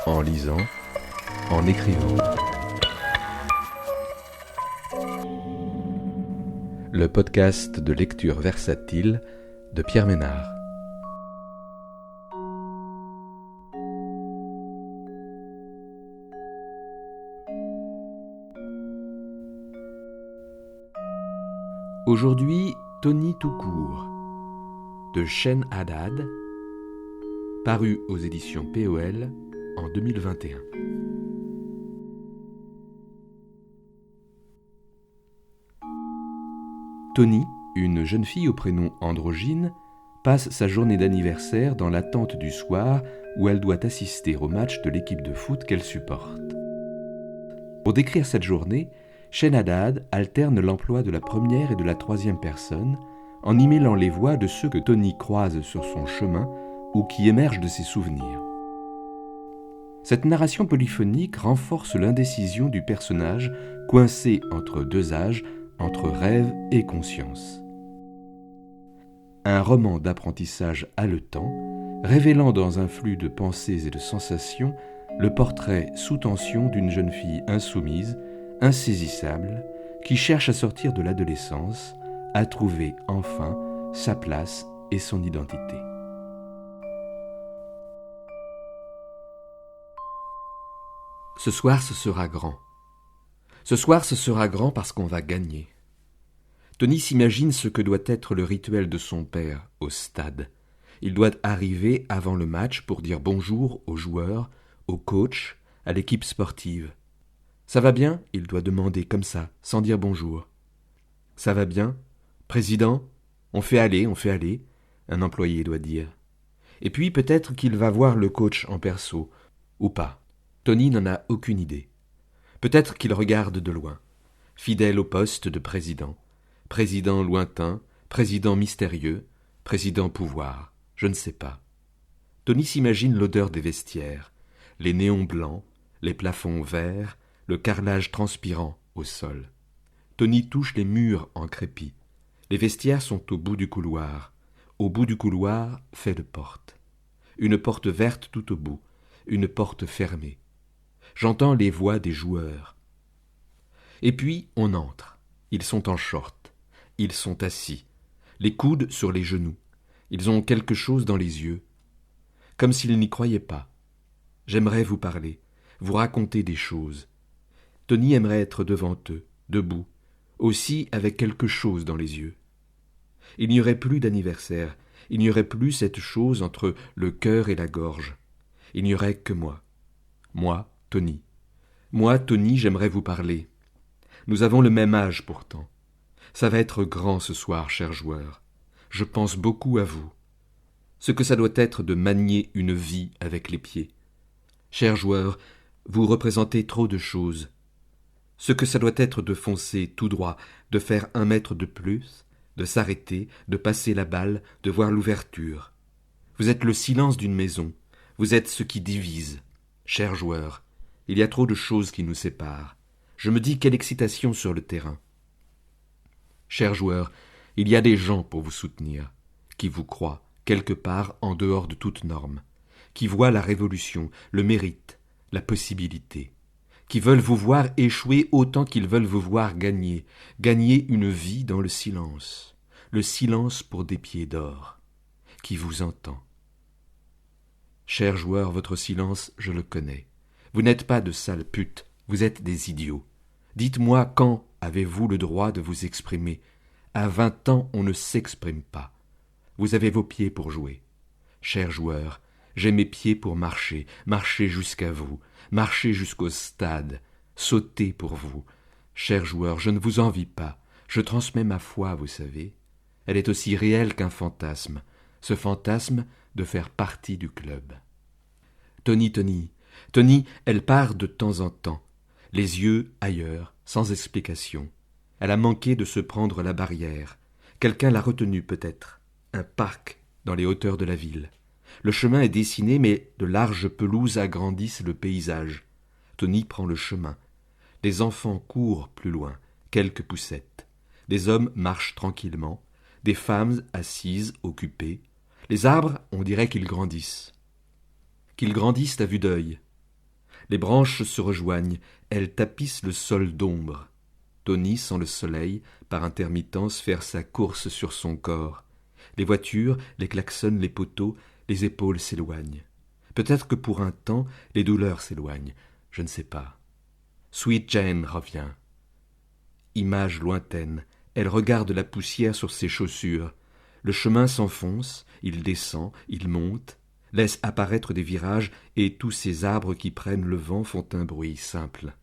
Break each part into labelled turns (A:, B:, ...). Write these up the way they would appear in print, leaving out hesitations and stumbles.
A: en lisant, en écrivant. Le podcast de lecture versatile de Pierre Ménard. Aujourd'hui, Tony tout court, de Chen Haddad, paru aux éditions POL en 2021. Tony, une jeune fille au prénom androgyne, passe sa journée d'anniversaire dans l'attente du soir où elle doit assister au match de l'équipe de foot qu'elle supporte. Pour décrire cette journée, Chen Haddad alterne l'emploi de la première et de la troisième personne en y mêlant les voix de ceux que Tony croise sur son chemin ou qui émergent de ses souvenirs. Cette narration polyphonique renforce l'indécision du personnage coincé entre deux âges, entre rêve et conscience. Un roman d'apprentissage haletant, révélant dans un flux de pensées et de sensations le portrait sous tension d'une jeune fille insoumise, insaisissable, qui cherche à sortir de l'adolescence, à trouver enfin sa place et son identité. Ce soir, ce sera grand. Ce soir, ce sera grand parce qu'on va gagner. Tony s'imagine ce que doit être le rituel de son père au stade. Il doit arriver avant le match pour dire bonjour aux joueurs, au coach, à l'équipe sportive. Ça va bien ? Il doit demander comme ça, sans dire bonjour. Ça va bien ? Président ? On fait aller, un employé doit dire. Et puis peut-être qu'il va voir le coach en perso, ou pas. Tony n'en a aucune idée. Peut-être qu'il regarde de loin, fidèle au poste de président. Président lointain, président mystérieux, président pouvoir, je ne sais pas. Tony s'imagine l'odeur des vestiaires, les néons blancs, les plafonds verts, le carrelage transpirant au sol. Tony touche les murs en crépi. Les vestiaires sont au bout du couloir. Au bout du couloir, fait de porte. Une porte verte tout au bout, une porte fermée. J'entends les voix des joueurs. Et puis, on entre. Ils sont en short. Ils sont assis, les coudes sur les genoux. Ils ont quelque chose dans les yeux. Comme s'ils n'y croyaient pas. J'aimerais vous parler, vous raconter des choses. Tony aimerait être devant eux, debout, aussi avec quelque chose dans les yeux. Il n'y aurait plus d'anniversaire, il n'y aurait plus cette chose entre le cœur et la gorge. Il n'y aurait que moi. Moi, Tony. Moi, Tony, j'aimerais vous parler. Nous avons le même âge pourtant. Ça va être grand ce soir, chers joueurs. Je pense beaucoup à vous. Ce que ça doit être de manier une vie avec les pieds. Chers joueurs, vous représentez trop de choses. Ce que ça doit être de foncer tout droit, de faire 1 mètre de plus, de s'arrêter, de passer la balle, de voir l'ouverture. Vous êtes le silence d'une maison. Vous êtes ce qui divise. Chers joueurs, il y a trop de choses qui nous séparent. Je me dis quelle excitation sur le terrain. Chers joueurs, il y a des gens pour vous soutenir, qui vous croient, quelque part en dehors de toute norme, qui voient la révolution, le mérite, la possibilité, qui veulent vous voir échouer autant qu'ils veulent vous voir gagner, gagner une vie dans le silence pour des pieds d'or, qui vous entend. Chers joueurs, votre silence, je le connais. Vous n'êtes pas de sales putes, vous êtes des idiots. Dites-moi quand avez-vous le droit de vous exprimer ? À 20 ans, on ne s'exprime pas. Vous avez vos pieds pour jouer. Chers joueurs, j'ai mes pieds pour marcher jusqu'à vous, marcher jusqu'au stade, sauter pour vous. Chers joueurs, je ne vous envie pas, je transmets ma foi, vous savez. Elle est aussi réelle qu'un fantasme, ce fantasme de faire partie du club. Tony, elle part de temps en temps, les yeux ailleurs, sans explication. Elle a manqué de se prendre la barrière. Quelqu'un l'a retenue peut-être. Un parc dans les hauteurs de la ville. Le chemin est dessiné, mais de larges pelouses agrandissent le paysage. Tony prend le chemin. Des enfants courent plus loin, quelques poussettes. Des hommes marchent tranquillement, des femmes assises, occupées. Les arbres, on dirait qu'ils grandissent. Qu'ils grandissent à vue d'œil. Les branches se rejoignent, elles tapissent le sol d'ombre. Tony sent le soleil, par intermittence, faire sa course sur son corps. Les voitures, les klaxons, les poteaux, les épaules s'éloignent. Peut-être que pour un temps, les douleurs s'éloignent, je ne sais pas. Sweet Jane revient. Image lointaine, elle regarde la poussière sur ses chaussures. Le chemin s'enfonce, il descend, il monte, laisse apparaître des virages, et tous ces arbres qui prennent le vent font un bruit simple.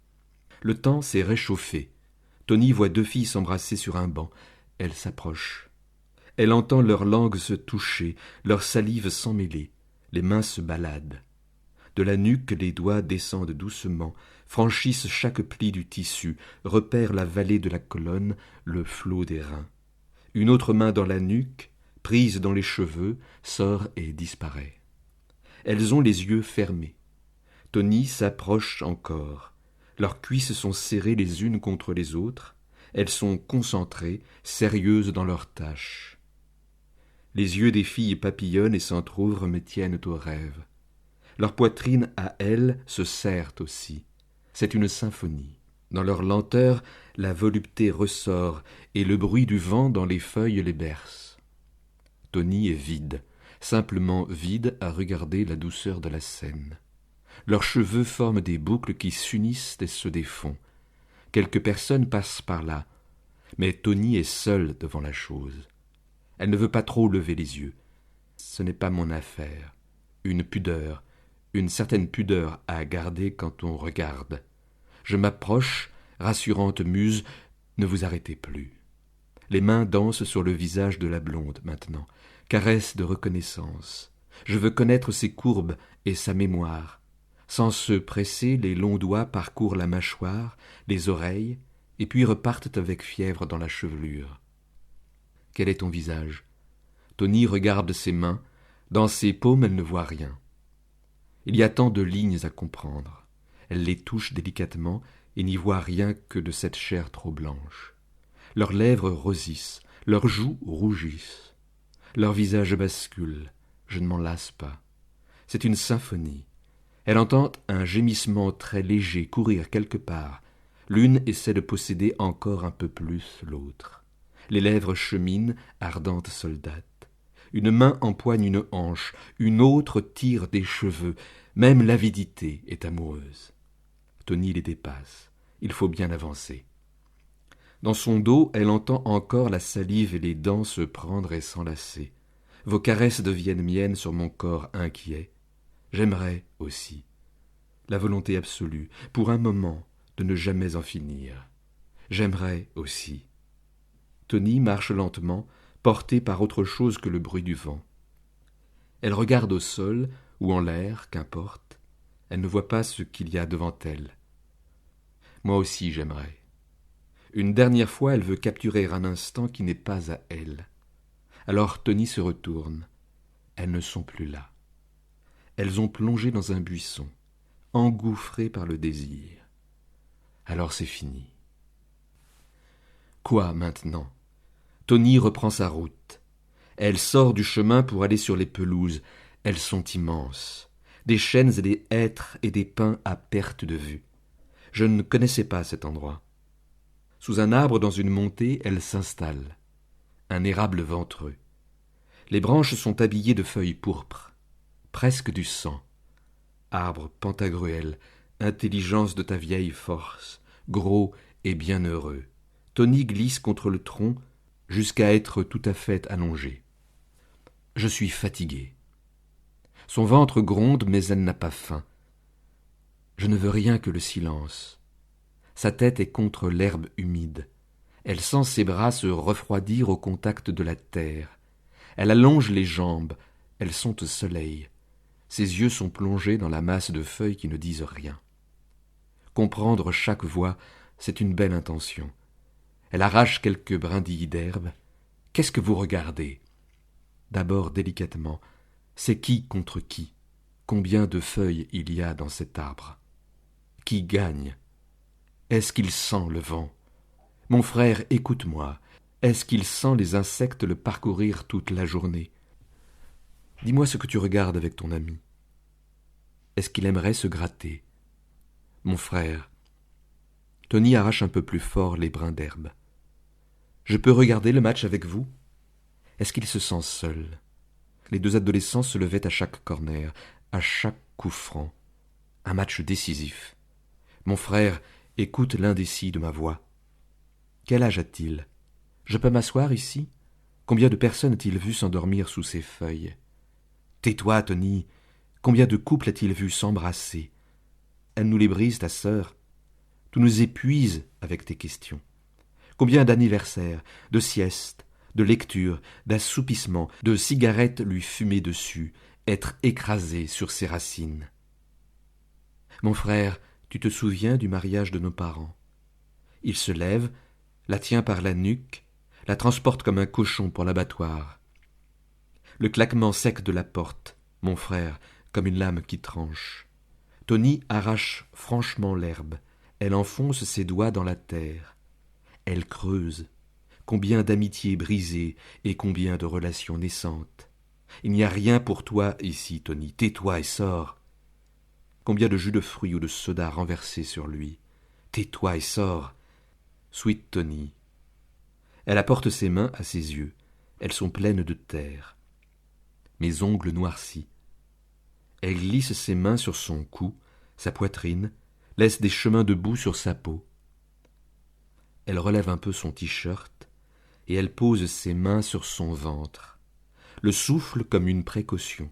A: Le temps s'est réchauffé. Tony voit deux filles s'embrasser sur un banc. Elle s'approche. Elle entend leurs langues se toucher, leur salive s'emmêler. Les mains se baladent. De la nuque, les doigts descendent doucement, franchissent chaque pli du tissu, repèrent la vallée de la colonne, le flot des reins. Une autre main dans la nuque, prise dans les cheveux, sort et disparaît. Elles ont les yeux fermés. Tony s'approche encore. Leurs cuisses sont serrées les unes contre les autres. Elles sont concentrées, sérieuses dans leurs tâches. Les yeux des filles papillonnent et s'entr'ouvrent me tiennent au rêve. Leur poitrine à elles se serrent aussi. C'est une symphonie. Dans leur lenteur, la volupté ressort et le bruit du vent dans les feuilles les berce. Tony est vide, simplement vide à regarder la douceur de la scène. Leurs cheveux forment des boucles qui s'unissent et se défont. Quelques personnes passent par là, mais Tony est seule devant la chose. Elle ne veut pas trop lever les yeux. Ce n'est pas mon affaire. Une pudeur, une certaine pudeur à garder quand on regarde. Je m'approche, rassurante muse, ne vous arrêtez plus. Les mains dansent sur le visage de la blonde maintenant, caresse de reconnaissance. Je veux connaître ses courbes et sa mémoire. Sans se presser, les longs doigts parcourent la mâchoire, les oreilles, et puis repartent avec fièvre dans la chevelure. Quel est ton visage? Tony regarde ses mains. Dans ses paumes, elle ne voit rien. Il y a tant de lignes à comprendre. Elle les touche délicatement et n'y voit rien que de cette chair trop blanche. Leurs lèvres rosissent, leurs joues rougissent. Leur visage bascule. Je ne m'en lasse pas. C'est une symphonie. Elle entend un gémissement très léger courir quelque part. L'une essaie de posséder encore un peu plus l'autre. Les lèvres cheminent, ardentes soldates. Une main empoigne une hanche, une autre tire des cheveux. Même l'avidité est amoureuse. Tony les dépasse. Il faut bien avancer. Dans son dos, elle entend encore la salive et les dents se prendre et s'enlacer. Vos caresses deviennent miennes sur mon corps inquiet. J'aimerais aussi. La volonté absolue, pour un moment, de ne jamais en finir. J'aimerais aussi. Tony marche lentement, portée par autre chose que le bruit du vent. Elle regarde au sol, ou en l'air, qu'importe. Elle ne voit pas ce qu'il y a devant elle. Moi aussi j'aimerais. Une dernière fois, elle veut capturer un instant qui n'est pas à elle. Alors Tony se retourne. Elles ne sont plus là. Elles ont plongé dans un buisson, engouffrées par le désir. Alors c'est fini. Quoi maintenant? Tony reprend sa route. Elle sort du chemin pour aller sur les pelouses. Elles sont immenses. Des chênes et des hêtres et des pins à perte de vue. Je ne connaissais pas cet endroit. Sous un arbre dans une montée, elle s'installe. Un érable ventreux. Les branches sont habillées de feuilles pourpres, presque du sang. Arbre pantagruel, intelligence de ta vieille force, gros et bienheureux. Tony glisse contre le tronc jusqu'à être tout à fait allongé. Je suis fatigué. Son ventre gronde, mais elle n'a pas faim. Je ne veux rien que le silence. Sa tête est contre l'herbe humide. Elle sent ses bras se refroidir au contact de la terre. Elle allonge les jambes. Elles sont au soleil. Ses yeux sont plongés dans la masse de feuilles qui ne disent rien. Comprendre chaque voix, c'est une belle intention. Elle arrache quelques brindilles d'herbe. Qu'est-ce que vous regardez? D'abord délicatement. C'est qui contre qui? Combien de feuilles il y a dans cet arbre? Qui gagne? Est-ce qu'il sent le vent? Mon frère, écoute-moi. Est-ce qu'il sent les insectes le parcourir toute la journée? Dis-moi ce que tu regardes avec ton ami. Est-ce qu'il aimerait se gratter? Mon frère. Tony arrache un peu plus fort les brins d'herbe. Je peux regarder le match avec vous? Est-ce qu'il se sent seul? Les deux adolescents se levaient à chaque corner, à chaque coup franc. Un match décisif. Mon frère écoute l'indécis de ma voix. Quel âge a-t-il? Je peux m'asseoir ici? Combien de personnes a-t-il vu s'endormir sous ces feuilles? Tais-toi, Tony. Combien de couples a-t-il vu s'embrasser? Elle nous les brise, ta sœur. Tu nous épuises avec tes questions. Combien d'anniversaires, de siestes, de lectures, d'assoupissements, de cigarettes lui fumer dessus, être écrasé sur ses racines. Mon frère, tu te souviens du mariage de nos parents? Il se lève, la tient par la nuque, la transporte comme un cochon pour l'abattoir. Le claquement sec de la porte, mon frère, comme une lame qui tranche. Tony arrache franchement l'herbe, elle enfonce ses doigts dans la terre. Elle creuse. Combien d'amitiés brisées et combien de relations naissantes. Il n'y a rien pour toi ici, Tony. Tais-toi et sors. Combien de jus de fruits ou de soda renversés sur lui. Tais-toi et sors. Sweet Tony. Elle apporte ses mains à ses yeux. Elles sont pleines de terre. Mes ongles noircis. Elle glisse ses mains sur son cou, sa poitrine, laisse des chemins de boue sur sa peau. Elle relève un peu son t-shirt et elle pose ses mains sur son ventre, le souffle comme une précaution.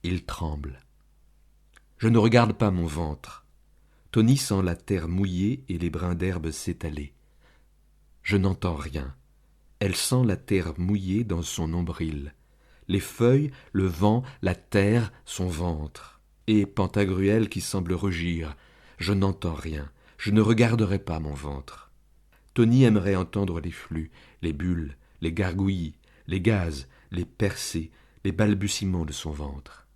A: Il tremble. Je ne regarde pas mon ventre. Tony sent la terre mouillée et les brins d'herbe s'étaler. Je n'entends rien. Elle sent la terre mouillée dans son nombril, les feuilles, le vent, la terre, son ventre. Et Pantagruel qui semble rugir. Je n'entends rien. Je ne regarderai pas mon ventre. Tony aimerait entendre les flux, les bulles, les gargouillis, les gaz, les percées, les balbutiements de son ventre.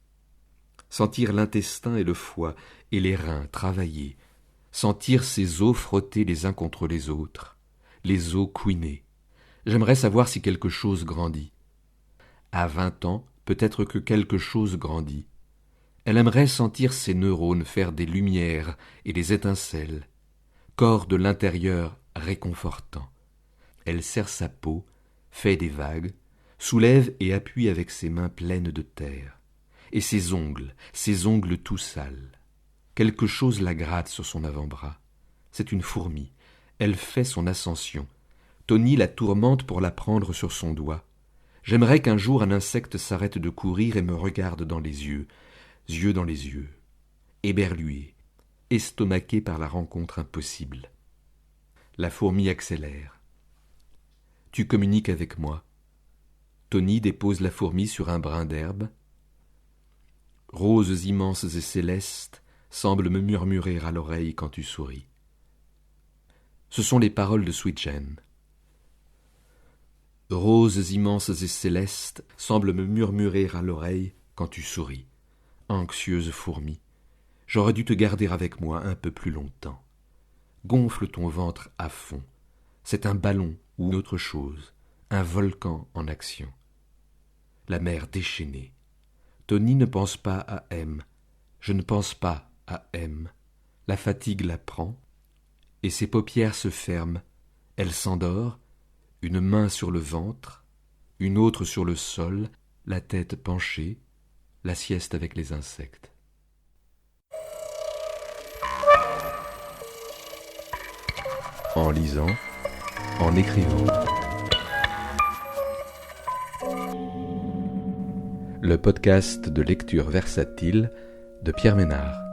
A: Sentir l'intestin et le foie et les reins travailler. Sentir ses os frotter les uns contre les autres. Les os couiner. J'aimerais savoir si quelque chose grandit. À 20 ans, peut-être que quelque chose grandit. Elle aimerait sentir ses neurones faire des lumières et des étincelles. Corps de l'intérieur réconfortant. Elle serre sa peau, fait des vagues, soulève et appuie avec ses mains pleines de terre. Et ses ongles tout sales. Quelque chose la gratte sur son avant-bras. C'est une fourmi. Elle fait son ascension. Tony la tourmente pour la prendre sur son doigt. J'aimerais qu'un jour un insecte s'arrête de courir et me regarde dans les yeux dans les yeux, éberlué, estomaqué par la rencontre impossible. La fourmi accélère. Tu communiques avec moi. Tony dépose la fourmi sur un brin d'herbe. Roses immenses et célestes semblent me murmurer à l'oreille quand tu souris. Ce sont les paroles de Sweet Jane. Roses immenses et célestes semblent me murmurer à l'oreille quand tu souris. Anxieuse fourmi, j'aurais dû te garder avec moi un peu plus longtemps. Gonfle ton ventre à fond. C'est un ballon ou autre chose, un volcan en action. La mer déchaînée. Tony ne pense pas à M. Je ne pense pas à M. La fatigue la prend, et ses paupières se ferment. Elle s'endort, une main sur le ventre, une autre sur le sol, la tête penchée, la sieste avec les insectes. En lisant, en écrivant. Le podcast de lecture versatile de Pierre Ménard.